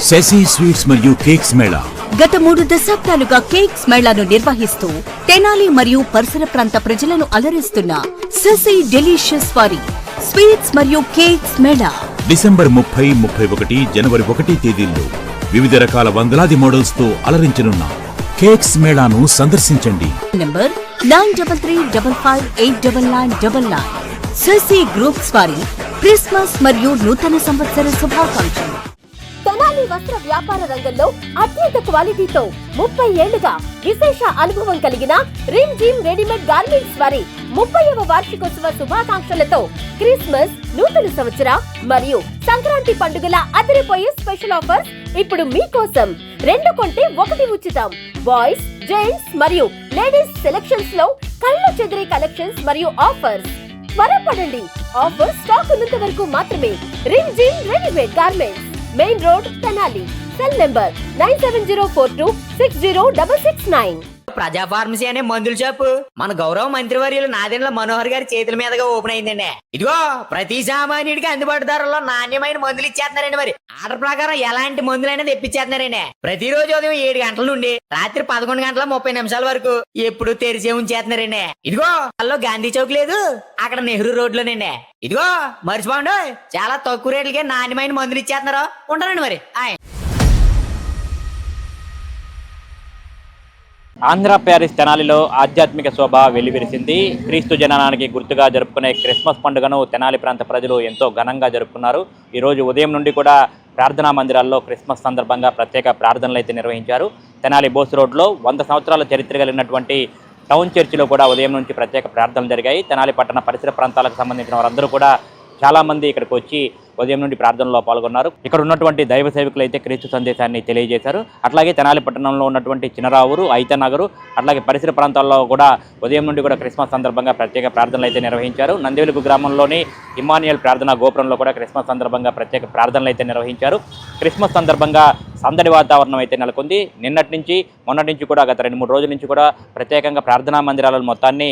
Shashi sweets మరియు cakes Mela గత 3 దశాబ్దాలుగా కేక్స్ మేళాను నిర్వహిస్తూ తెనాలి మరియు పరిసర ప్రాంత ప్రజలను అలరిస్తున్న శశి డెలిషియస్ వారి స్వీట్స్ మరియు కేక్స్ మేళా డిసెంబర్ 30, 31, జనవరి 1 తేదీల్లో వివిధ రకాల వందలాది మోడల్స్ తో అలరించనున్న కేక్స్ మేళాను సందర్శించండి. నంబర్ 9335589999. శశి గ్రూప్స్ వారి క్రిస్మస్ మరియు నూతన సంవత్సర శుభాకాంక్షలు. తెనాలి వస్త్ర వ్యాపార రంగంలో అత్యంత క్వాలిటీతో 30 ఏళ్లుగా విశేష అనుభవం కలిగిన రిమ్ జిమ్ రెడీమేడ్ గార్మెంట్స్ వారి 30వ వార్షికోత్సవ శుభాకాంక్షలతో క్రిస్మస్, నూతన సంవత్సర మరియు సంక్రాంతి పండుగల అదిరిపోయే స్పెషల్ ఆఫర్స్ ఇప్పుడు మీకోసం. 2 కొంటే 1 ఉచితం. బాయ్స్, జెంట్స్ మరియు లేడీస్ సెలక్షన్స్ లో కళ్ళ చెదిరే కలెక్షన్స్ మరియు ఆఫర్స్. త్వరపడండి, ఆఫర్ స్టాక్ ఉన్నంత వరకు మాత్రమే. Rim gym readymade garments, main road, Tenali. Cell number 9704260669. ప్రజా ఫార్మసీ అనే మందుల షాపు మన గౌరవ మంత్రివర్యులు నాదెండ్ల మనోహర్ గారి చేతుల మీదుగా ఓపెన్ అయిందండి. ఇదిగో ప్రతి సామాన్యుడికి అందుబాటు ధరలో నాణ్యమైన మందులు ఇచ్చేస్తున్నారండి. మరి ఆర్డర్ ప్రకారం ఎలాంటి మందులైనా తెప్పించేస్తున్నారండి. ప్రతిరోజు ఉదయం 7 గంటల నుండి రాత్రి 11:30 వరకు ఎప్పుడు తెరిచే ఉంచేస్తున్నారండి. ఇదిగో అల్లో గాంధీ చౌక్ లేదు, అక్కడ నెహ్రూ రోడ్ లోనండి. ఇదిగో మర్చిపోండి, చాలా తక్కువ రేట్లకే నాణ్యమైన మందులు ఇచ్చేస్తున్నారు. ఉంటారండి మరి. ఆంధ్ర ప్యారిస్ తెనాలిలో ఆధ్యాత్మిక శోభ వెల్లివిరిసింది. క్రీస్తు జననానికి గుర్తుగా జరుపుకునే క్రిస్మస్ పండుగను తెనాలి ప్రాంత ప్రజలు ఎంతో ఘనంగా జరుపుకున్నారు. ఈరోజు ఉదయం నుండి కూడా ప్రార్థనా మందిరాల్లో క్రిస్మస్ సందర్భంగా ప్రత్యేక ప్రార్థనలు అయితే నిర్వహించారు. తెనాలి బోస్ రోడ్లో 100 సంవత్సరాల చరిత్ర కలిగినటువంటి టౌన్ చర్చిలో కూడా ఉదయం నుంచి ప్రత్యేక ప్రార్థనలు జరిగాయి. తెనాలి పట్టణ పరిసర ప్రాంతాలకు సంబంధించిన వారందరూ కూడా చాలామంది ఇక్కడికి వచ్చి ఉదయం నుండి ప్రార్థనలో పాల్గొన్నారు. ఇక్కడ ఉన్నటువంటి దైవ సేవకులు అయితే క్రీస్తు సందేశాన్ని తెలియజేశారు. అట్లాగే తెనాలి పట్టణంలో ఉన్నటువంటి చినరావూరు, ఐతనగరు, అట్లాగే పరిసర ప్రాంతాల్లో కూడా ఉదయం నుండి కూడా క్రిస్మస్ సందర్భంగా ప్రత్యేక ప్రార్థనలు అయితే నిర్వహించారు. నందివెలుగు గ్రామంలోని ఇమ్మాన్యుయల్ ప్రార్థనా గోపురంలో కూడా క్రిస్మస్ సందర్భంగా ప్రత్యేక ప్రార్థనలు అయితే నిర్వహించారు. క్రిస్మస్ సందర్భంగా సందడి వాతావరణం అయితే నెలకొంది. నిన్నటి నుంచి మొన్నటి నుంచి కూడా గత 2-3 రోజుల నుంచి కూడా ప్రత్యేకంగా ప్రార్థనా మందిరాల మొత్తాన్ని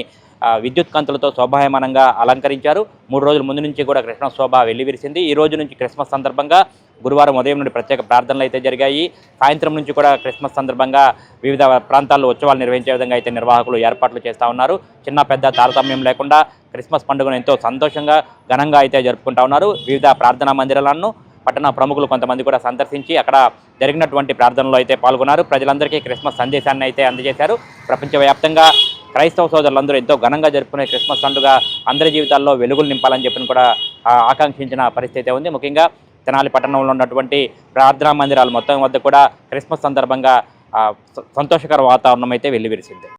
విద్యుత్ కాంతులతో శోభాయమానంగా అలంకరించారు. 3 రోజుల ముందు నుంచి కూడా క్రిస్మస్ శోభ వెల్లివిరిసింది. ఈ రోజు నుంచి క్రిస్మస్ సందర్భంగా గురువారం ఉదయం నుండి ప్రత్యేక ప్రార్థనలు అయితే జరిగాయి. సాయంత్రం నుంచి కూడా క్రిస్మస్ సందర్భంగా వివిధ ప్రాంతాల్లో ఉత్సవాలు నిర్వహించే విధంగా అయితే నిర్వాహకులు ఏర్పాట్లు చేస్తూ ఉన్నారు. చిన్న పెద్ద తారతమ్యం లేకుండా క్రిస్మస్ పండుగను ఎంతో సంతోషంగా ఘనంగా అయితే జరుపుకుంటా ఉన్నారు. వివిధ ప్రార్థనా మందిరాలను పట్టణ ప్రముఖులు కొంతమంది కూడా సందర్శించి అక్కడ జరిగినటువంటి ప్రార్థనలో అయితే పాల్గొన్నారు. ప్రజలందరికీ క్రిస్మస్ సందేశాన్ని అయితే అందజేశారు. ప్రపంచవ్యాప్తంగా క్రైస్తవ సోదరులందరూ ఎంతో ఘనంగా జరుపుకునే క్రిస్మస్ పండుగ అందరి జీవితాల్లో వెలుగులు నింపాలని చెప్పి కూడా ఆకాంక్షించిన పరిస్థితి ఉంది. ముఖ్యంగా తెనాలి పట్టణంలో ఉన్నటువంటి ప్రార్థనా మందిరాలు మొత్తం వద్ద కూడా క్రిస్మస్ సందర్భంగా సంతోషకర వాతావరణం అయితే వెల్లివిరిసింది.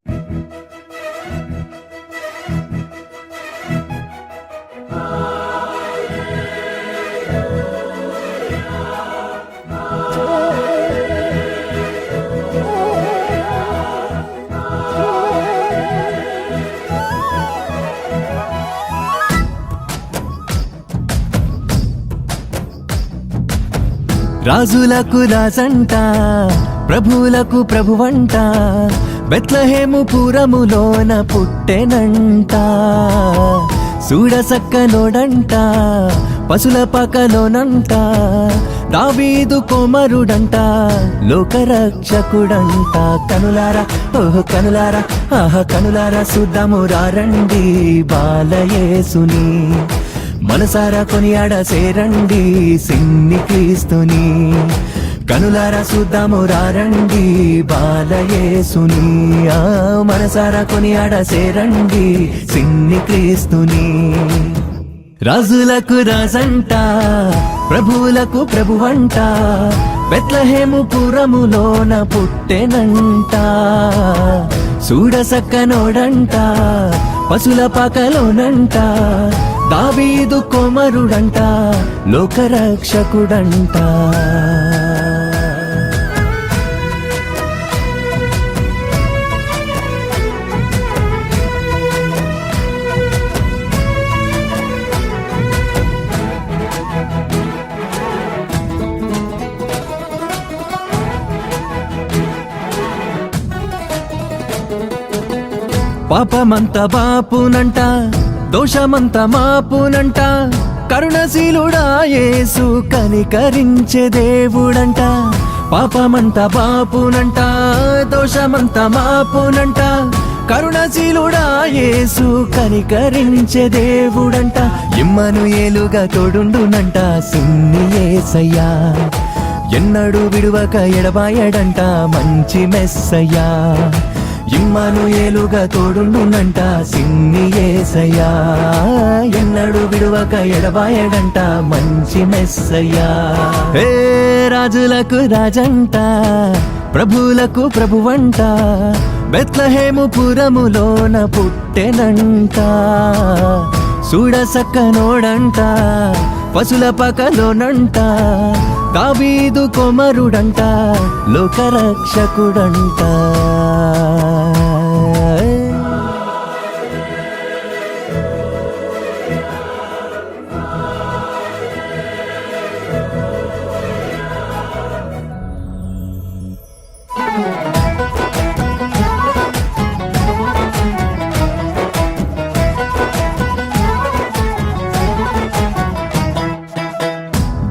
రాజులకు రాజంట, ప్రభువులకు ప్రభువంట, బెత్లెహేము పురములోన పుట్టెనంట. చూడసక్కనోడంట, పశుల పకలోనంట, దావీదు కుమారుడంట, లోకరక్షకుడంట. కనులారా ఓహ్ కనులారా ఆహ కనులారా చూద్దాము రండి బాలయేసుని. మనసారా కొనియాడ సేరండి సిన్ని క్రీస్తుని. కనులారా చూద్దాము రండి బాలయేసుని. మనసారా కొనియాడ సేరండి సిన్ని క్రీస్తుని. రాజులకు రాజంట, ప్రభువులకు ప్రభువంట, బెత్లెహేము పురములోన పుట్టెనంట. చూడసక్కనోడంట, పశుల పాకలోనంట, దావీదు కుమారుడంట, లోకరక్షకుడంట. పాపమంత బాపునంట, దోషమంత మాపునంట, కరుణశీలుడా యేసు కనికరించే దేవుడంట. పాపమంతా బాపునంట దోషమంతా మాపునంట కరుణశీలుడా యేసు కనికరించే దేవుడంట ఇమ్మనుయేలుగా తోడుండునంట సిన్ని యేసయ్యా ఎన్నడూ విడువక ఎడబాయడంట మంచి మెస్సయ్యా ఇమ్మనుయేలుగా తోడుండునంట సిన్ని యేసయ్యా ఎన్నడూ విడువక ఎడబాయడంట మంచి మెస్సయ్యా ఏ రాజులకు రాజంట ప్రభువులకు ప్రభువంట బెత్లహేము పురములోన పుట్టెనంట చూడసక్కనోడంట పశుల పకలోనంట దావీదు కుమారుడంట లోకరక్షకుడంట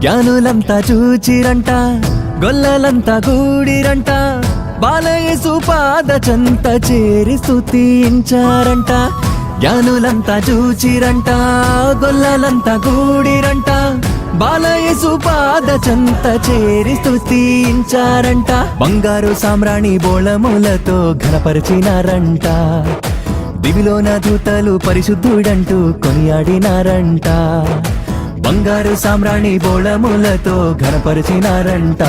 జ్ఞానులంతా చూచిరంట గొల్లలంతా గూడిరంట బాలయేసు పాద చెంత చేరి స్తుతించారంట జ్ఞానులంతా చూచిరంట గొల్లలంతా గూడిరంట బాలయేసు పాద చెంత చేరి స్తుతించారంట బంగారు సామ్రాణి బోళములతో ఘనపరిచినారంట దివిలోన దూతలు పరిశుద్ధుడంటూ కొనియాడినారంట బంగారు సామ్రాణి బోళములతో ఘనపరిచినారంట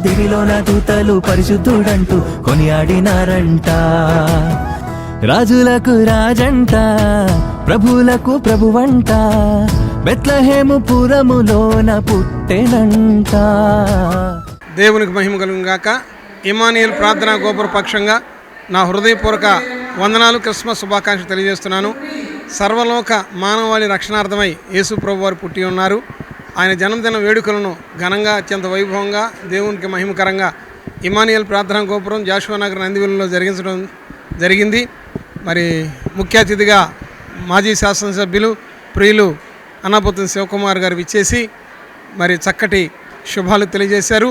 దివిలోన దూతలు పరిశుద్ధుడంటూ కొనియాడినారంట రాజులకు రాజంట ప్రభువులకు ప్రభువంట బెత్లహేము పురములోన పుట్టెనంట. దేవునికి మహిమ కలుగును గాక. ఇమ్మానుయేల్ ప్రార్థనా గోపుర పక్షంగా నా హృదయపూర్వక వందనాలు, క్రిస్మస్ శుభాకాంక్షలు తెలియజేస్తున్నాను. సర్వలోక మానవాళి రక్షణార్థమై యేసు ప్రభు వారు పుట్టి ఉన్నారు. ఆయన జన్మదిన వేడుకలను ఘనంగా అత్యంత వైభవంగా దేవునికి మహిమకరంగా ఇమ్మానుయేల్ ప్రార్థనా గోపురం జాషువా నగర్ నందివెలులో జరిగించడం జరిగింది. మరి ముఖ్య అతిథిగా మాజీ శాసనసభ్యులు ప్రియులు అన్నాపొత్తుని శివకుమార్ గారు విచ్చేసి మరి చక్కటి శుభాలు తెలియజేశారు.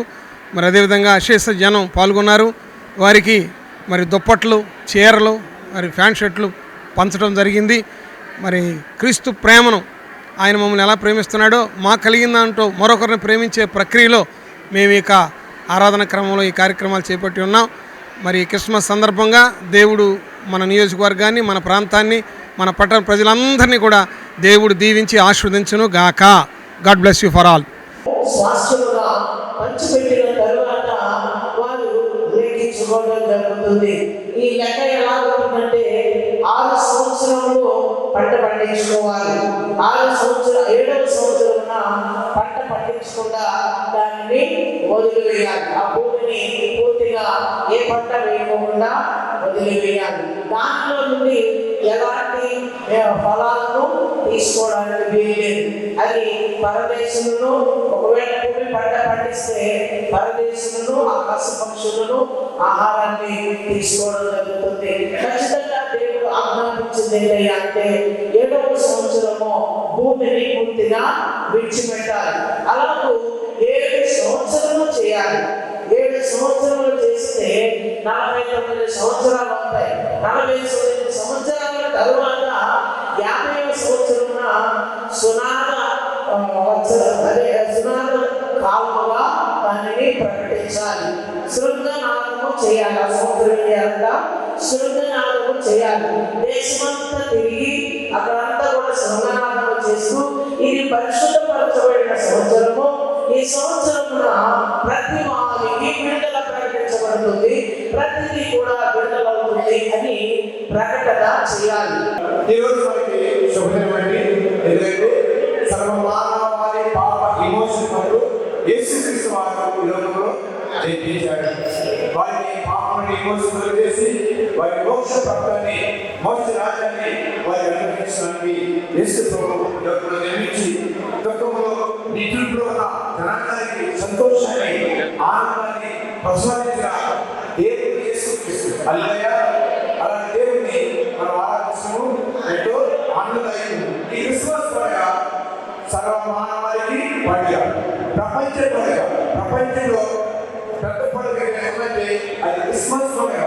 మరి అదేవిధంగా అశేష జనం పాల్గొన్నారు. వారికి మరి దుప్పట్లు, చీరలు, మరి ప్యాంట్ షర్ట్లు పంచడం జరిగింది. మరి క్రీస్తు ప్రేమను ఆయన మమ్మల్ని ఎలా ప్రేమిస్తున్నాడో మాకు కలిగిందంటూ మరొకరిని ప్రేమించే ప్రక్రియలో మేము ఇక ఆరాధన క్రమంలో ఈ కార్యక్రమాలు చేపట్టి ఉన్నాం. మరి క్రిస్మస్ సందర్భంగా దేవుడు మన నియోజకవర్గాన్ని, మన ప్రాంతాన్ని, మన పట్టణ ప్రజలందరినీ కూడా దేవుడు దీవించి ఆశీర్వదించును గాక. God bless you for all. స్వాస్థ్యముగా పంచిపెట్టిన తరువాత వారు లెక్కించుకోవడం జరుగుతుంది. ఈ లెక్క ఎలా ఉంటుందంటే 6 సంవత్సరంలో పంట పండించుకోవాలి. 7వ సంవత్సరమున పంట పండించకుండా దానిని వదిలివేయాలి. ఆ భూమిని పూర్తిగా ఏ పంట వేయకుండా వదిలివేయాలి. దానిలో నుండి ఎలాంటి ఫలాలను తీసుకోవడానికి వీల్లేదు. అది పరదేశులను, ఒకవేళ భూమి పంట పండిస్తే పరదేశులను, ఆకాశ పక్షులను ఆహారాన్ని తీసుకోవడం జరుగుతుంది. ఖచ్చితంగా దేవుడు ఆజ్ఞాపించింది అంటే 7వ సంవత్సరము భూమిని పూర్తిగా విడిచిపెట్టాలి. అలాగూ 7 సంవత్సరాలు చేయాలి. 7 సంవత్సరాలు చేస్తే 49 సంవత్సరాలు అవుతాయి. 49 సంవత్సరాల తరువాత 50వ సంవత్సరమున సునాద కాలముగా దానిని ప్రకటించాలి. శృంగనాదము చేయాలి. ఆ సంవత్సరం చేయాలంట శృంగనాదము చేయాలి. దేశమంతా తిరిగి అక్కడంతా కూడా శృంగనాదము చేస్తూ ఇది పరిశుద్ధపరచబడిన సంవత్సరము. ఈ సంవత్సరమున ప్రతి వారికి విడుదల ప్రకటించబడుతుంది, ప్రతిదీ కూడా విడుదలవుతుంది అని ప్రకటన చేయాలి. ఈరోజు మనకి శుభదినమండి. ఎందుకంటే సర్వమానవాళి పాప విమోచన కొరకు యేసుక్రీస్తు వారు ఈ లోకంలో జయించారు. వారిని పాపని విమోచన చేసి వారి మోక్ష ప్రాప్తాన్ని, మోక్ష రాజ్యాన్ని వారి అనుగ్రహించడానికి యేసు ప్రభువు లోకంలో నిర్మించి లోకంలో నిధుల్లో ఉన్న జనాంగానికి సంతోషాన్ని, ఆనందాన్ని ప్రసాదించిన దేవుడు యేసుక్రీస్తు. హల్లెలూయా. అలాంటి దేవుడిని మనం ఆరాధిస్తున్నాము. ఎంతో ఆనందదాయకం. ఈ క్రిస్మస్ పండుగ సర్వమానవాళికి పండుగ, ప్రపంచ పండుగ. ప్రపంచంలో పెద్ద పండుగ ఏమంటే అది క్రిస్మస్ పండుగ,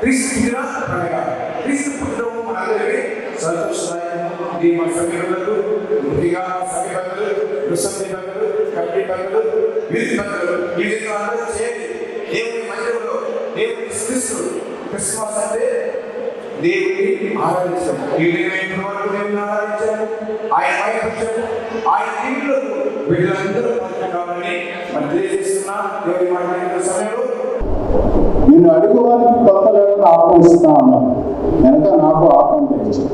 క్రీస్తు పుట్టిన పండుగ. క్రీస్తు పుట్టడం మనందరికీ సంతోషదాయకం. ఇది మన సమీపంలో వృత్తిగా సమీపంలో విశ్వసనీయులు, కమిటీ బంధువులు, వీధి బంధువులు ఈ విధంగా అందరూ చేరి దేవుని మందిరంలో దేవుని స్తుతిస్తూ క్రిస్మస్ అంటే దేవుని ఆరాధించాము. ఈ విధంగా వరకు దేవుని ఆరాధించాము, ఆయన మైపరిచాము, ఆయన ఇంట్లోకి వీళ్ళందరూ కావాలని మనం తెలియజేస్తున్నా. దేవుని మాట్లాడిన సమయంలో నేను అడుగు వారికి కొత్తలను ఆహ్వానిస్తా ఉన్నాను, వెనక నాకు ఆహ్వానించు.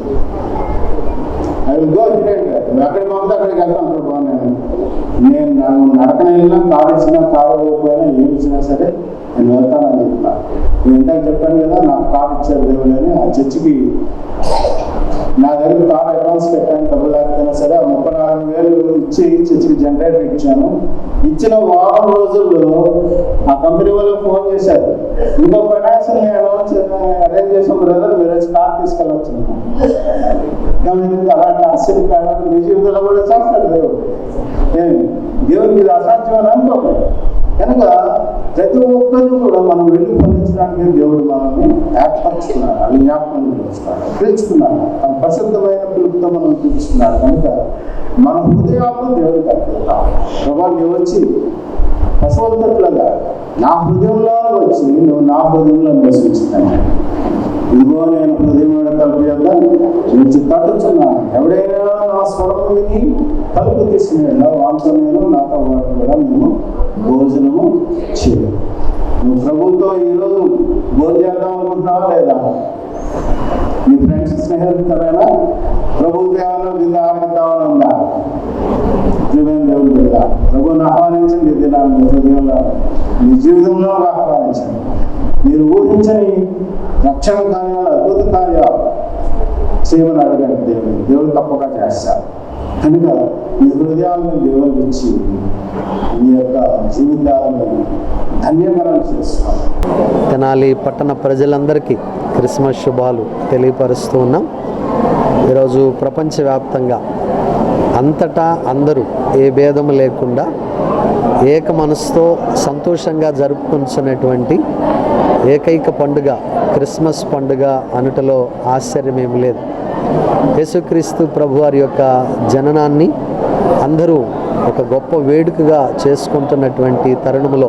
అవి గో నువ్వు ఎక్కడికి పంపితే అక్కడికి వెళ్తాను ప్రభా. నేను నన్ను నడకన వెళ్ళినా, కారు ఇచ్చినా, కారు పోయినా, ఏమి ఇచ్చినా సరే నేను వెళ్తానని చెప్తున్నా. నేను ఇందాక చెప్పాను కదా, నాకు కారు ఇచ్చాడు దేవుడు అని. ఆ చర్చికి నా దగ్గర కారు అడ్వాన్స్ పెట్టాను, డబ్బులు లేకపోయినా సరే. ఆ 34,000 ఇచ్చి చర్చికి జనరేటర్ ఇచ్చాను. ఇచ్చిన వారం రోజుల్లో ఆ కంపెనీ వాళ్ళు ఫోన్ చేశారు, ఇంకో ఫైనాన్షియల్ అరేంజ్ చేసిన బ్రదర్ మీరు వచ్చి కార్ తీసుకెళ్ళవచ్చు. అలాంటి ఆశ్చర్యకారణాలు మీ జీవితంలో కూడా చేస్తాడు దేవుడు. దేవుడికి ఇది అసాధ్యం అని అనుకోలేదు. కనుక ప్రతి ఒక్కరిని కూడా మనం వెళ్ళి ఫలించడానికి దేవుడు మనల్ని ఏర్పరుచుకున్నాడు, అది జ్ఞాపకం చేస్తున్నాడు, పిలుచుకున్నాడు. తన ప్రసిద్ధమైన పిలుపుతో మనం పిలుచుకున్నాడు. కనుక మన హృదయాలను దేవుడికి అర్పిద్దాం. ప్రభా నువ్వు వచ్చి పశువులతోట్లాగా నా హృదయంలో వచ్చి నువ్వు నా హృదయంలో నివసించుతాను. ఇదిగో నేను హృదయం తలుపు యొక్క నుంచి తట్టుచున్నాను. ఎవడైనా నా స్వరం విని తలుపు తీసుకునేలా వాళ్ళతో నేను నాతో పాటు కూడా మేము భోజనము చేయాలి. నువ్వు ప్రభుత్వం ఈరోజు భోజనం చేద్దాం అనుకుంటున్నావా లేదా? నీ ఫ్రెండ్స్ స్నేహితులైనా ప్రభుత్వం ఏమైనా విధి ఆరంభిద్దామని ఉందా? దేవుడు కదా ప్రభుని ఆహ్వానించండి. ఇది నా మీ హృదయంలో మీ జీవితంలో ఆహ్వానించండి. మీరు ఊహించని రక్షణ కార్యాలు, అద్భుత కార్యాలు చేయమని అడగండి. దేవుడు తప్పక చేస్తారు. కనుక మీ హృదయాలను దేవుడికి ఇచ్చి మీ యొక్క జీవితాలను ధన్యకరం చేస్తాం. తెనాలి పట్టణ ప్రజలందరికీ క్రిస్మస్ శుభాలు తెలియపరుస్తూ ఉన్నాం. ఈరోజు ప్రపంచవ్యాప్తంగా అంతటా అందరూ ఏ భేదం లేకుండా ఏక మనసుతో సంతోషంగా జరుపుకుంటున్నటువంటి ఏకైక పండుగ క్రిస్మస్ పండుగ అనుటలో ఆశ్చర్యమేమి లేదు. యేసుక్రీస్తు ప్రభువారి యొక్క జననాన్ని అందరూ ఒక గొప్ప వేడుకగా చేసుకుంటున్నటువంటి తరుణంలో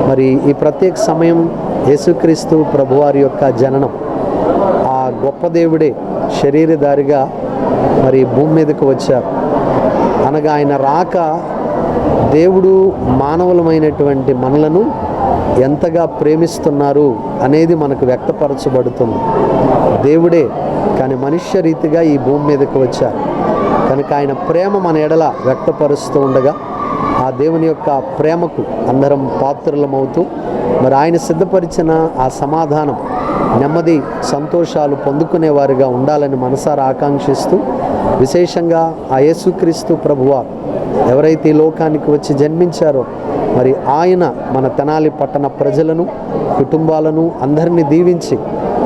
మరి ఈ ప్రత్యేక సమయం యేసుక్రీస్తు ప్రభువారి యొక్క జననం, ఆ గొప్ప దేవుడే శరీరధారిగా మరి భూమి మీదకు వచ్చారు అనగా ఆయన రాక దేవుడు మానవులమైనటువంటి మనలను ఎంతగా ప్రేమిస్తున్నారు అనేది మనకు వ్యక్తపరచబడుతుంది. దేవుడే కానీ మనుష్య రీతిగా ఈ భూమి మీదకు వచ్చారు కనుక ఆయన ప్రేమ మన ఎడల వ్యక్తపరుస్తూ ఉండగా ఆ దేవుని యొక్క ప్రేమకు అందరం పాత్రలమవుతూ మరి ఆయన సిద్ధపరిచిన ఆ సమాధానం, నెమ్మది, సంతోషాలు పొందుకునేవారుగా ఉండాలని మనసారా ఆకాంక్షిస్తూ విశేషంగా ఆ యేసుక్రీస్తు ప్రభువారు ఎవరైతే ఈ లోకానికి వచ్చి జన్మించారో మరి ఆయన మన తెనాలి పట్టణ ప్రజలను, కుటుంబాలను అందరినీ దీవించి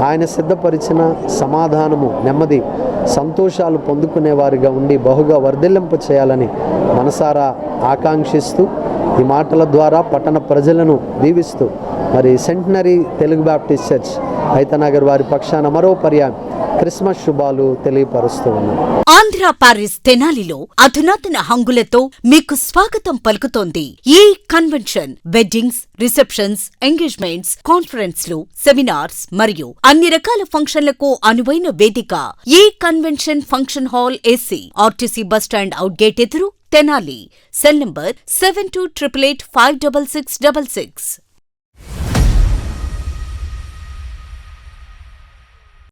ఆయన సిద్ధపరిచిన సమాధానము, నెమ్మది, సంతోషాలు పొందుకునేవారిగా ఉండి బహుగా వర్ధిల్లింప చేయాలని మనసారా ఆకాంక్షిస్తూ ఈ మాటల ద్వారా పట్టణ ప్రజలను దీవిస్తూ మరి centenary Telugu Baptist church Hayathnagar వారి పక్షాన మరో పర్యాయం క్రిస్మస్ శుభాలు తెలియపరుస్తూ ఉన్నాం. ఆంధ్ర పారిస్ తెనాలిలో అధునాతన హంగులతో మీకు స్వాగతం పలుకుతోంది ఈ కన్వెన్షన్. వెడ్డింగ్స్, రిసెప్షన్స్, ఎంగేజ్మెంట్స్, కాన్ఫరెన్స్లు, సెమినార్స్ మరియు అన్ని రకాల ఫంక్షన్లకు అనువైన వేదిక ఈ convention function hall AC, RTC bus stand out gate ఎదురు, తెనాలి. Cell number 7288856666.